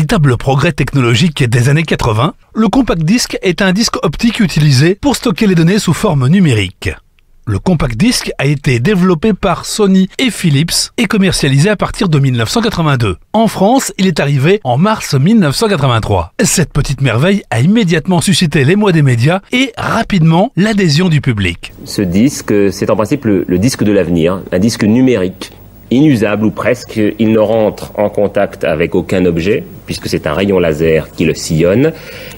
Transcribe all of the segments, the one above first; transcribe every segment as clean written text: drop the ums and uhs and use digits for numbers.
véritable progrès technologique des années 80, le compact disc est un disque optique utilisé pour stocker les données sous forme numérique. Le compact disc a été développé par Sony et Philips et commercialisé à partir de 1982. En France, il est arrivé en mars 1983. Cette petite merveille a immédiatement suscité l'émoi des médias et rapidement l'adhésion du public. Ce disque, c'est en principe le disque de l'avenir, un disque numérique, inusable ou presque. Il ne rentre en contact avec aucun objet, puisque c'est un rayon laser qui le sillonne.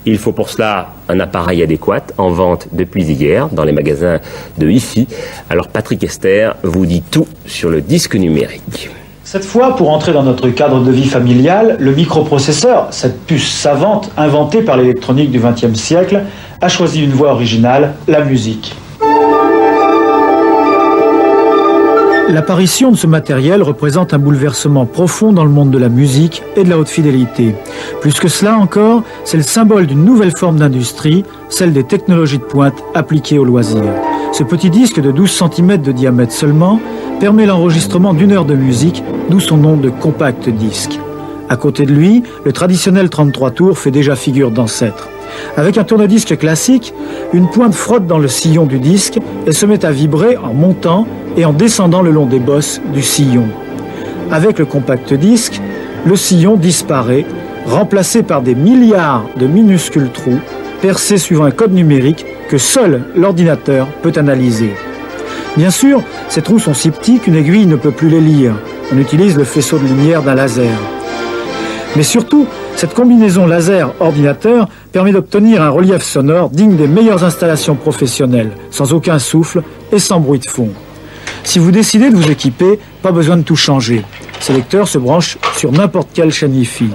Il faut pour cela un appareil adéquat, en vente depuis hier dans les magasins de hi-fi. Alors Patrick Esther vous dit tout sur le disque numérique. Cette fois, pour entrer dans notre cadre de vie familiale, le microprocesseur, cette puce savante inventée par l'électronique du XXe siècle, a choisi une voie originale, la musique. L'apparition de ce matériel représente un bouleversement profond dans le monde de la musique et de la haute fidélité. Plus que cela encore, c'est le symbole d'une nouvelle forme d'industrie, celle des technologies de pointe appliquées au loisir. Ce petit disque de 12 cm de diamètre seulement permet l'enregistrement d'1 heure de musique, d'où son nom de compact disque. À côté de lui, le traditionnel 33 tours fait déjà figure d'ancêtre. Avec un tourne-disque classique, une pointe frotte dans le sillon du disque et se met à vibrer en montant et en descendant le long des bosses du sillon. Avec le compact disque, le sillon disparaît, remplacé par des milliards de minuscules trous, percés suivant un code numérique que seul l'ordinateur peut analyser. Bien sûr, ces trous sont si petits qu'une aiguille ne peut plus les lire. On utilise le faisceau de lumière d'un laser. Mais surtout, cette combinaison laser-ordinateur permet d'obtenir un relief sonore digne des meilleures installations professionnelles, sans aucun souffle et sans bruit de fond. Si vous décidez de vous équiper, pas besoin de tout changer. Ces lecteurs se branchent sur n'importe quelle chaîne hi-fi.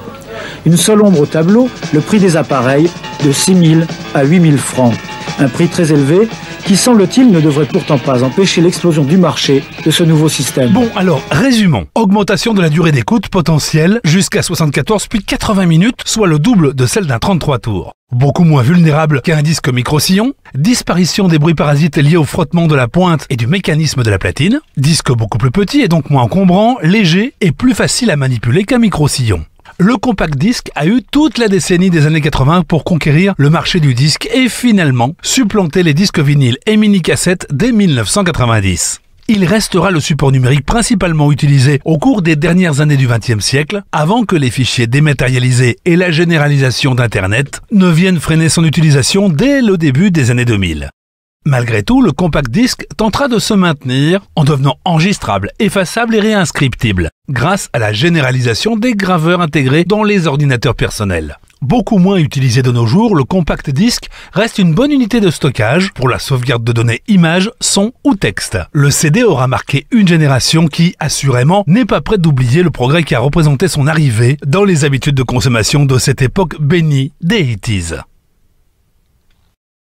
Une seule ombre au tableau, le prix des appareils, de 6 000 à 8 000 francs. Un prix très élevé qui, semble-t-il, ne devrait pourtant pas empêcher l'explosion du marché de ce nouveau système. Bon, alors, résumons. Augmentation de la durée d'écoute potentielle jusqu'à 74 puis 80 minutes, soit le double de celle d'un 33 tours. Beaucoup moins vulnérable qu'un disque micro-sillon. Disparition des bruits parasites liés au frottement de la pointe et du mécanisme de la platine. Disque beaucoup plus petit et donc moins encombrant, léger et plus facile à manipuler qu'un micro-sillon. Le compact disque a eu toute la décennie des années 80 pour conquérir le marché du disque et finalement supplanter les disques vinyles et mini-cassettes dès 1990. Il restera le support numérique principalement utilisé au cours des dernières années du XXe siècle, avant que les fichiers dématérialisés et la généralisation d'Internet ne viennent freiner son utilisation dès le début des années 2000. Malgré tout, le compact disque tentera de se maintenir en devenant enregistrable, effaçable et réinscriptible, grâce à la généralisation des graveurs intégrés dans les ordinateurs personnels. Beaucoup moins utilisé de nos jours, le compact disque reste une bonne unité de stockage pour la sauvegarde de données images, sons ou textes. Le CD aura marqué une génération qui, assurément, n'est pas prête d'oublier le progrès qui a représenté son arrivée dans les habitudes de consommation de cette époque bénie des 80s.